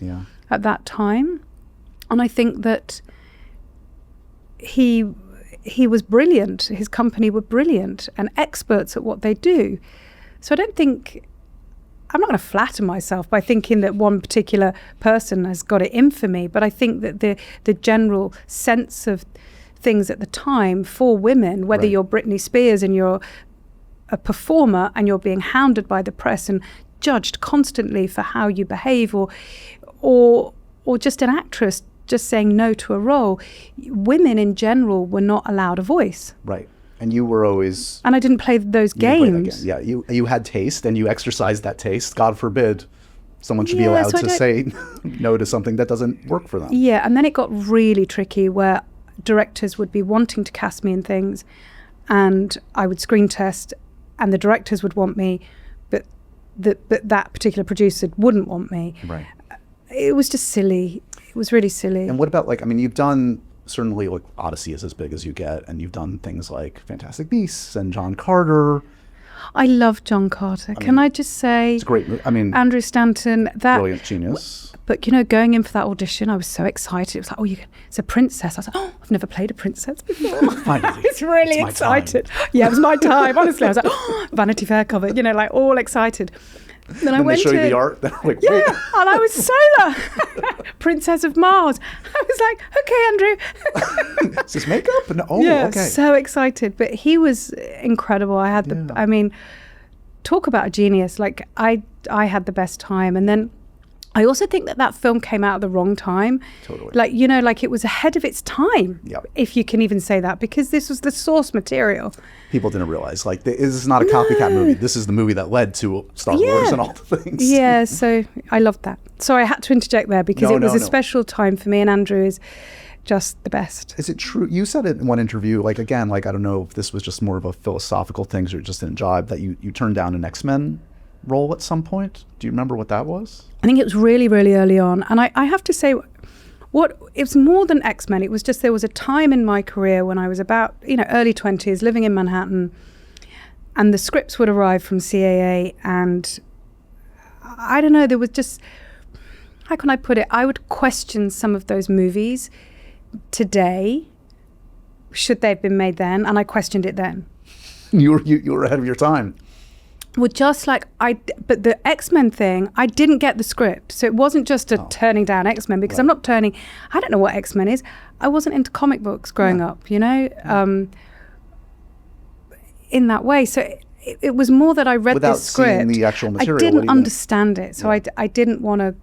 at that time. And I think that he was brilliant. His company were brilliant and experts at what they do. So I don't think... I'm not going to flatter myself by thinking that one particular person has got it in for me, but I think that the general sense of things at the time for women, whether you're Britney Spears and you're a performer and you're being hounded by the press and judged constantly for how you behave, or just an actress just saying no to a role, women in general were not allowed a voice. Right. And you were always... And I didn't play those games. Yeah, you had taste and you exercised that taste. God forbid someone should be allowed to say no to something that doesn't work for them. Yeah, and then it got really tricky where directors would be wanting to cast me in things and I would screen test and the directors would want me, but that particular producer wouldn't want me. Right. It was just silly. It was really silly. And what about, you've done... Certainly, Odyssey is as big as you get, and you've done things like Fantastic Beasts and John Carter. I love John Carter. Can I just say... It's a great movie. Andrew Stanton... Brilliant genius. But, going in for that audition, I was so excited. It was like, it's a princess. I was like, I've never played a princess before. Finally. I was really excited. Yeah, it was my time, honestly. I was like, Vanity Fair cover, all excited. Then I went they show you the art. They're like, wait. And I was Solar, Princess of Mars. I was like, okay, Andrew. Is this makeup? No. Oh, yeah, okay. So excited. But he was incredible. I had talk about a genius. I had the best time. And then I also think that film came out at the wrong time. Totally. It was ahead of its time, if you can even say that, because this was the source material. People didn't realize, this is not a copycat movie. This is the movie that led to Star Wars and all the things. Yeah, so I loved that. So I had to interject there because it was a special time for me, and Andrew is just the best. Is it true? You said it in one interview, again, I don't know if this was just more of a philosophical thing or just in a job, that you turned down an X-Men role at some point. Do you remember what that was? I think it was really, really early on. And I have to say, it was more than X-Men. It was just, there was a time in my career when I was about, early 20s, living in Manhattan, and the scripts would arrive from CAA, and I don't know, there was just, how can I put it? I would question some of those movies today, should they have been made then, and I questioned it then. You were ahead of your time. Well, just but the X-Men thing, I didn't get the script. So it wasn't just turning down X-Men, because I don't know what X-Men is. I wasn't into comic books growing up, in that way. So it was more that I read this script. Without seeing the actual material. I didn't understand it. So I didn't want to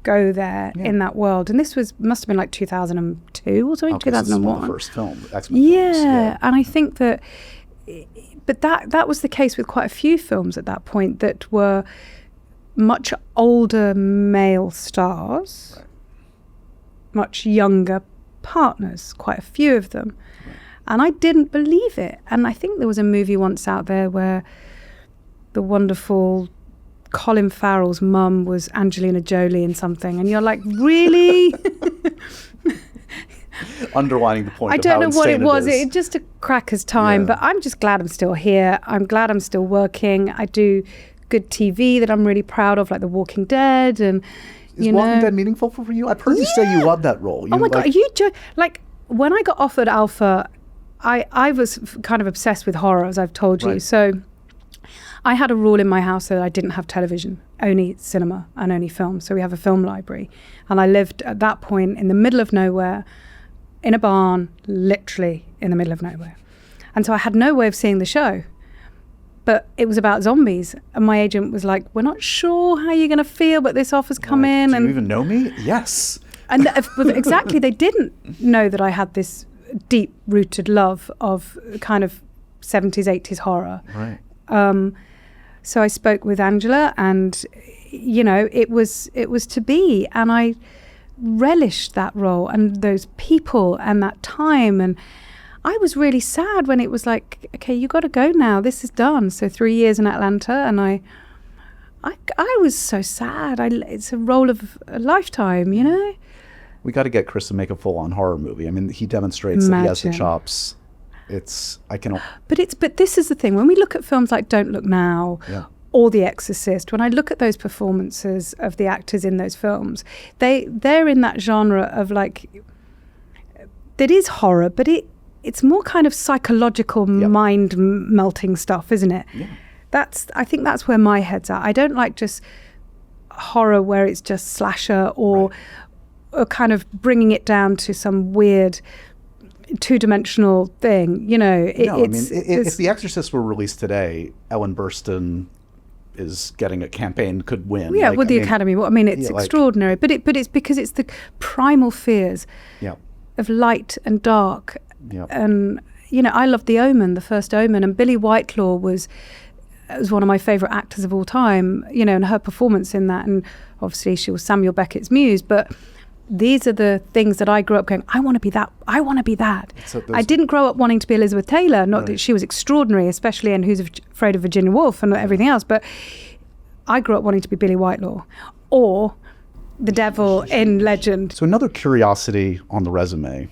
go there in that world. And this must have been 2002 or something, 2001. The first film, X-Men films. And I think that... But that was the case with quite a few films at that point that were much older male stars, much younger partners, quite a few of them. Right. And I didn't believe it. And I think there was a movie once out there where the wonderful Colin Farrell's mum was Angelina Jolie in something. And you're like, really? Underlining the point. I don't know what it was. It just a cracker's time, but I'm just glad I'm still here. I'm glad I'm still working. I do good TV that I'm really proud of, like The Walking Dead, and Is Walking Dead meaningful for you? I've heard you say you love that role. Oh my God, when I got offered Alpha, I was kind of obsessed with horror, as I've told you. Right. So I had a rule in my house that I didn't have television, only cinema and only film. So we have a film library, and I lived at that point in the middle of nowhere, in a barn, literally in the middle of nowhere. And so I had no way of seeing the show. But it was about zombies. And my agent was like, we're not sure how you're going to feel, but this offer's come in. Do you even know me? Yes. And exactly, they didn't know that I had this deep-rooted love of kind of 70s, 80s horror. Right. So I spoke with Angela, and it was to be, and I relished that role and those people and that time, and I was really sad when it was like, okay, you got to go now. This is done. So 3 years in Atlanta, and I was so sad. It's a role of a lifetime, We got to get Chris to make a full-on horror movie. I mean, he demonstrates that he has the chops. But this is the thing. When we look at films like Don't Look Now, or The Exorcist, when I look at those performances of the actors in those films, they're in that genre of like, that is horror, but it's more kind of psychological, mind-melting stuff, isn't it? Yeah. I think that's where my head's at. I don't like just horror where it's just slasher or kind of bringing it down to some weird two-dimensional thing, if The Exorcist were released today, Ellen Burstyn is getting a campaign, could win. Yeah, with the Academy. Well, I mean, it's extraordinary, but it's because it's the primal fears of light and dark. And I love The Omen, the first Omen, and Billie Whitelaw was one of my favourite actors of all time. And her performance in that, and obviously she was Samuel Beckett's muse, but these are the things that I grew up going, I want to be that. I want to be that. I didn't grow up wanting to be Elizabeth Taylor, not that she was extraordinary, especially in Who's Afraid of Virginia Woolf and everything else, but I grew up wanting to be Billie Whitelaw or the devil in Legend. So another curiosity on the resume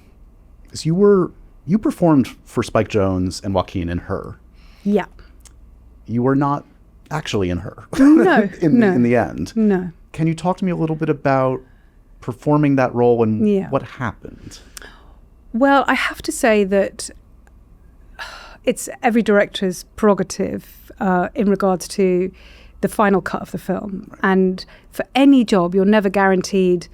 is you performed for Spike Jonze and Joaquin in Her. Yeah. You were not actually in Her. No. in the end. No. Can you talk to me a little bit about performing that role and what happened? Well, I have to say that it's every director's prerogative in regards to the final cut of the film. Right. And for any job, you're never guaranteed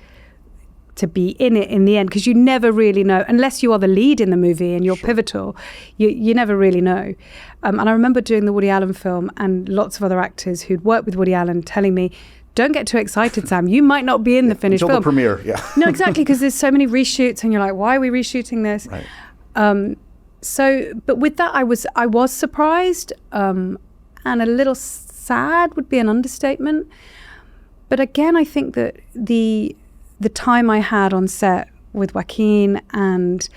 to be in it in the end, because you never really know, unless you are the lead in the movie and you're pivotal, you never really know. And I remember doing the Woody Allen film and lots of other actors who'd worked with Woody Allen telling me, don't get too excited, Sam. You might not be in the finished film. Until the premiere, No, exactly, because there's so many reshoots and you're like, why are we reshooting this? Right. But with that, I was surprised and a little sad would be an understatement. But again, I think that the time I had on set with Joaquin and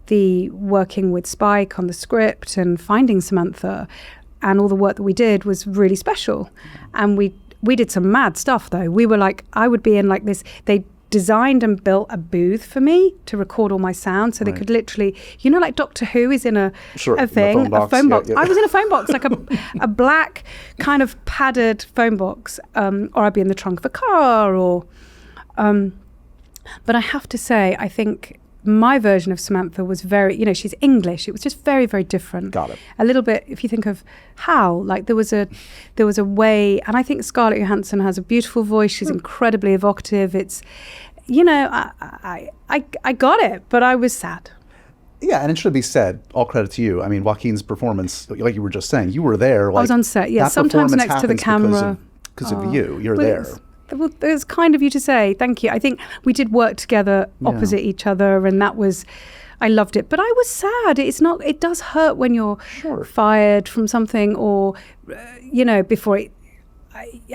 the working with Spike on the script and finding Samantha and all the work that we did was really special. And we did some mad stuff though. We were like, I would be in like this, they designed and built a booth for me to record all my sound so they could literally, like Doctor Who is in a thing, a phone box. I was in a phone box, like a black kind of padded phone box, or I'd be in the trunk of a car but I have to say, I think my version of Samantha was very, she's English. It was just very, very different. Got it. A little bit, if you think of Huel, like there was a way, and I think Scarlett Johansson has a beautiful voice. She's incredibly evocative. It's, I got it, but I was sad. Yeah, and it should be said, all credit to you. I mean, Joaquin's performance, like you were just saying, you were there. Like, I was on set, yeah. Sometimes next to the camera. Because of you. You're there. It's kind of you to say, thank you. I think we did work together opposite each other, and I loved it. But I was sad. It does hurt when you're fired from something or, before it,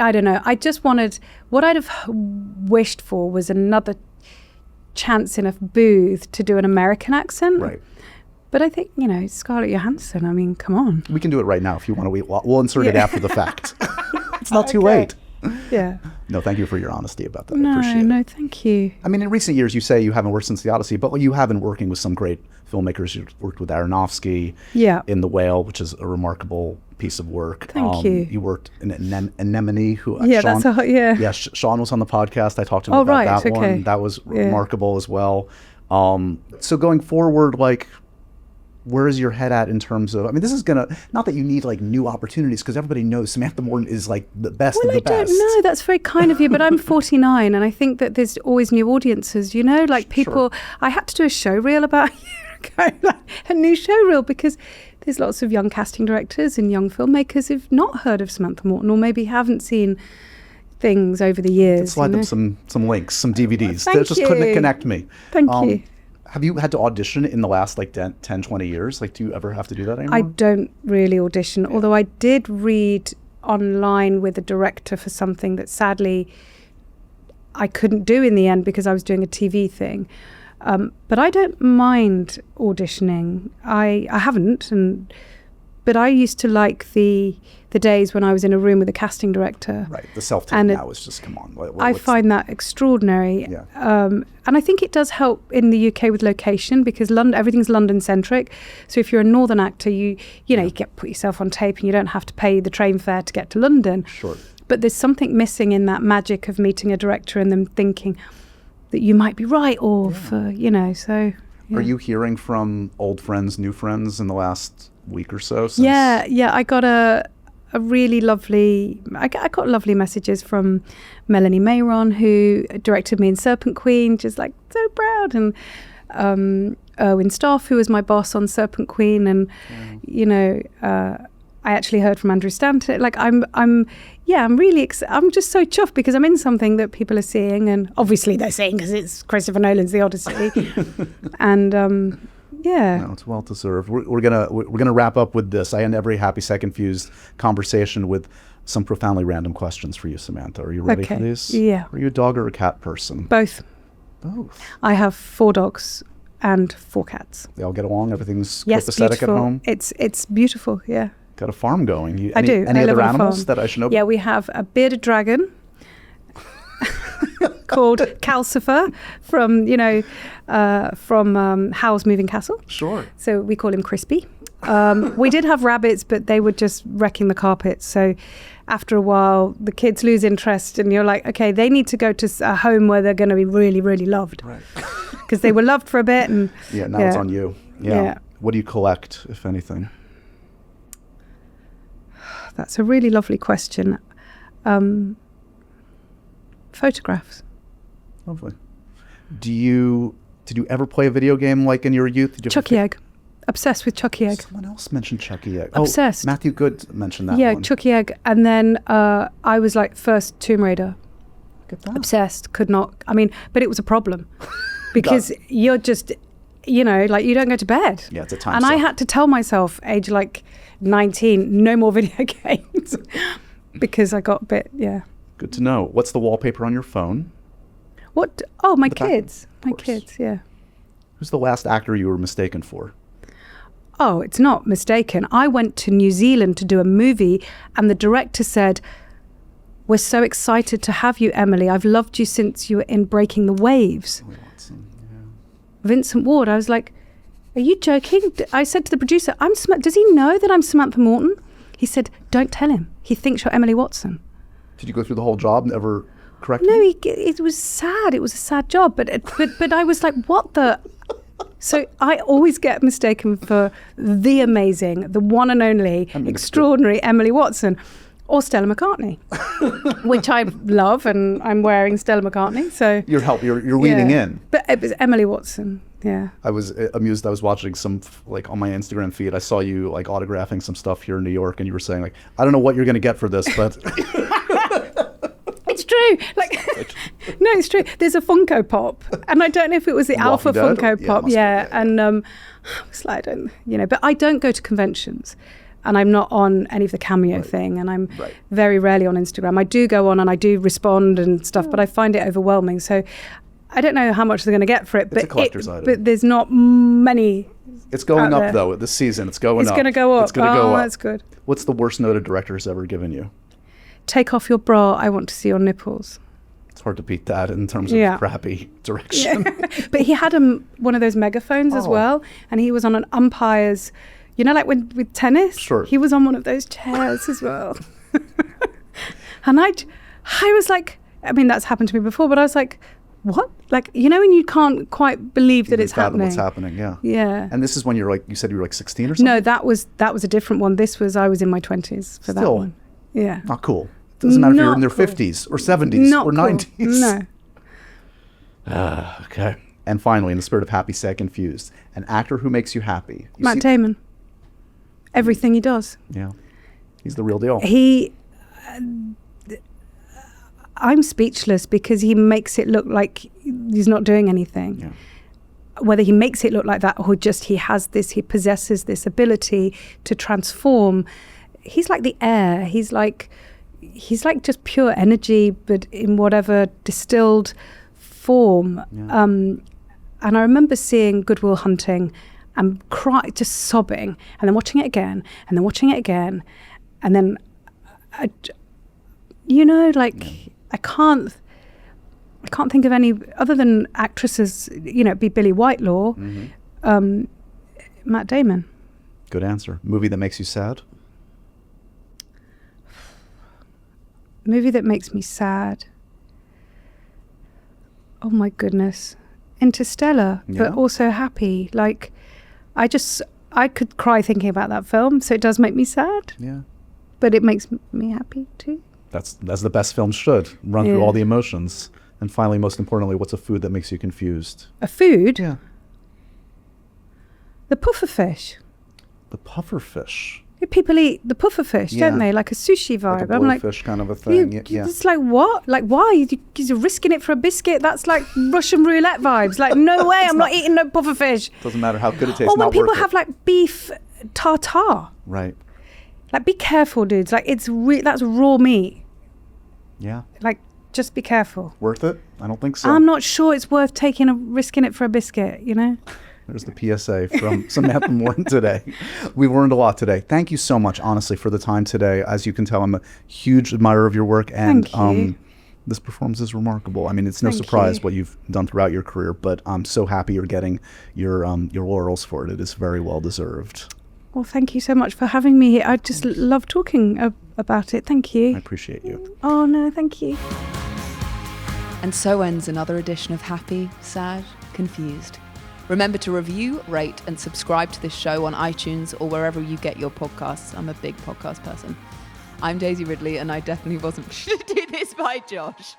I don't know. I just wanted, what I'd have wished for was another chance in a booth to do an American accent. Right. But I think, Scarlett Johansson, I mean, come on. We can do it right now if you want to. We'll insert it after the fact. It's not too late. Yeah. No, thank you for your honesty about that. I appreciate it. No, thank you. I mean, in recent years, you say you haven't worked since the Odyssey, but you have been working with some great filmmakers. You worked with Aronofsky in The Whale, which is a remarkable piece of work. Thank you. You worked in Anemone. Sean was on the podcast. I talked to him about that one. That was remarkable as well. So going forward, like, where is your head at in terms of, I mean, this is going to, not that you need like new opportunities, because everybody knows Samantha Morton is like the best of the best. I don't know, that's very kind of you, but I'm 49 and I think that there's always new audiences, like people, I had to do a show reel about a year ago, like a new show reel, because there's lots of young casting directors and young filmmakers who've not heard of Samantha Morton or maybe haven't seen things over the years. Slide them some links, some DVDs. Thank Just you. couldn't connect me. Thank you. Have you had to audition in the last like 10, 20 years? Like, do you ever have to do that anymore? I don't really audition, although I did read online with a director for something that sadly I couldn't do in the end because I was doing a TV thing. But I don't mind auditioning. I haven't, but I used to like the days when I was in a room with a casting director. Right, the self-tape now is just, come on. I find that extraordinary. Yeah. And I think it does help in the UK with location because everything's London-centric. So if you're a northern actor, you put yourself on tape and you don't have to pay the train fare to get to London. Sure. But there's something missing in that magic of meeting a director and them thinking that you might be right so... Yeah. Are you hearing from old friends, new friends in the last week or so? Yeah, I got a really lovely... I got lovely messages from Melanie Mayron, who directed me in Serpent Queen, just like so proud, and Erwin Stoff, who was my boss on Serpent Queen, and I actually heard from Andrew Stanton. Like I'm really I'm just so chuffed because I'm in something that people are seeing, and obviously they're seeing because it's Christopher Nolan's The Odyssey, and no, it's well deserved. We're gonna wrap up with this. I end every Happy Sad Confused conversation with some profoundly random questions for you, Samantha. Are you ready for these? Yeah. Are you a dog or a cat person? Both. I have 4 dogs and 4 cats. They all get along. Everything's copacetic at home. It's beautiful. Yeah. Got a farm going. I do. Any I other live on a animals farm. that I should know? Yeah, we have a bearded dragon called Calcifer from Howl's Moving Castle. Sure. So we call him Crispy. We did have rabbits, but they were just wrecking the carpet. So after a while, the kids lose interest, and you're like, okay, they need to go to a home where they're going to be really, really loved. Right. Because they were loved for a bit, and now it's on you. Yeah. What do you collect, if anything? That's a really lovely question. Photographs. Lovely. Did you ever play a video game like in your youth? Chucky Egg. Obsessed with Chucky Egg. Someone else mentioned Chucky Egg. Obsessed. Matthew Good mentioned that one. Yeah, Chucky Egg. And then I was like first Tomb Raider. Look at that. Obsessed. Could not. I mean, but it was a problem because you're just, you don't go to bed. Yeah, it's a time And suck. I had to tell myself, age like 19, no more video games because I got a bit, Good to know. What's the wallpaper on your phone? What? Oh, my kids. My kids, yeah. Who's the last actor you were mistaken for? Oh, it's not mistaken. I went to New Zealand to do a movie and the director said, "We're so excited to have you, Emily. I've loved you since you were in Breaking the Waves." Vincent Ward. I was like, "Are you joking?" I said to the producer, does he know that I'm Samantha Morton? He said, "Don't tell him. He thinks you're Emily Watson." Did you go through the whole job, never correct No, him? it was sad. It was a sad job. But I was like, what the... So I always get mistaken for the amazing, the one and only, extraordinary Emily Watson or Stella McCartney, which I love, and I'm wearing Stella McCartney. So you're leaning in. But it was Emily Watson. Yeah. I was amused. I was watching some, like, on my Instagram feed, I saw you, like, autographing some stuff here in New York, and you were saying, like, I don't know what you're going to get for this, but... It's true. No, it's true. There's a Funko Pop, and I don't know if it was the Alpha Funko Pop. Yeah, and I was like, but I don't go to conventions, and I'm not on any of the Cameo thing, and I'm very rarely on Instagram. I do go on and I do respond and stuff, but I find it overwhelming. So I don't know how much they're going to get for it. It's a collector's item. But there's not many. It's going up though. This season, it's going up. It's going to go up. It's going to go up. That's good. What's the worst note a director has ever given you? Take off your bra. I want to see your nipples. It's hard to beat that in terms of crappy direction. Yeah. But he had one of those megaphones as well, and he was on an umpire's, like with tennis. Sure. He was on one of those chairs as well. And I was like, I mean, that's happened to me before, but I was like, what? Like, when you can't quite believe that it's happening. What's happening? Yeah. Yeah. And this is when you said you were like 16 or something? No, that was a different one. I was in my 20s for that one. Yeah. Not cool. It doesn't matter if you're in their 50s or 70s or 90s. No. Okay. And finally, in the spirit of Happy, Sad, Confused, an actor who makes you happy. Matt Damon. Everything he does. Yeah. He's the real deal. I'm speechless because he makes it look like he's not doing anything. Yeah. whether he makes it look like that or just he possesses this ability to transform. He's like the air. He's like just pure energy, but in whatever distilled form. Yeah. And I remember seeing Good Will Hunting and just sobbing, and then watching it again, and then watching it again, and then, I can't think of any other than actresses. It'd be Billie Whitelaw, Matt Damon. Good answer. Movie that makes you sad? Movie that makes me sad. Oh my goodness. Interstellar, but also happy. Like, I could cry thinking about that film, so it does make me sad. Yeah. But it makes me happy too. That's the best films should. Run through all the emotions. And finally, most importantly, what's a food that makes you confused? A food? Yeah. The pufferfish. The pufferfish. People eat the pufferfish, don't they? Like a sushi vibe. Like a blowfish kind of a thing. It's like, what? Like, why? You're risking it for a biscuit? That's like Russian roulette vibes. Like, no way, I'm not eating no pufferfish. Doesn't matter how good it tastes. Or when people have like beef tartare. Right. Like, be careful, dudes. Like, that's raw meat. Yeah. Like, just be careful. Worth it? I don't think so. I'm not sure it's worth risking it for a biscuit, There's the PSA from Samantha Morton today. We learned a lot today. Thank you so much, honestly, for the time today. As you can tell, I'm a huge admirer of your work, and this performance is remarkable. I mean, it's no surprise what you've done throughout your career, but I'm so happy you're getting your laurels for it. It is very well deserved. Well, thank you so much for having me here. I just love talking about it. Thank you. I appreciate you. Oh, no, thank you. And so ends another edition of Happy, Sad, Confused. Remember to review, rate, and subscribe to this show on iTunes or wherever you get your podcasts. I'm a big podcast person. I'm Daisy Ridley, and I definitely wasn't to do this by Josh.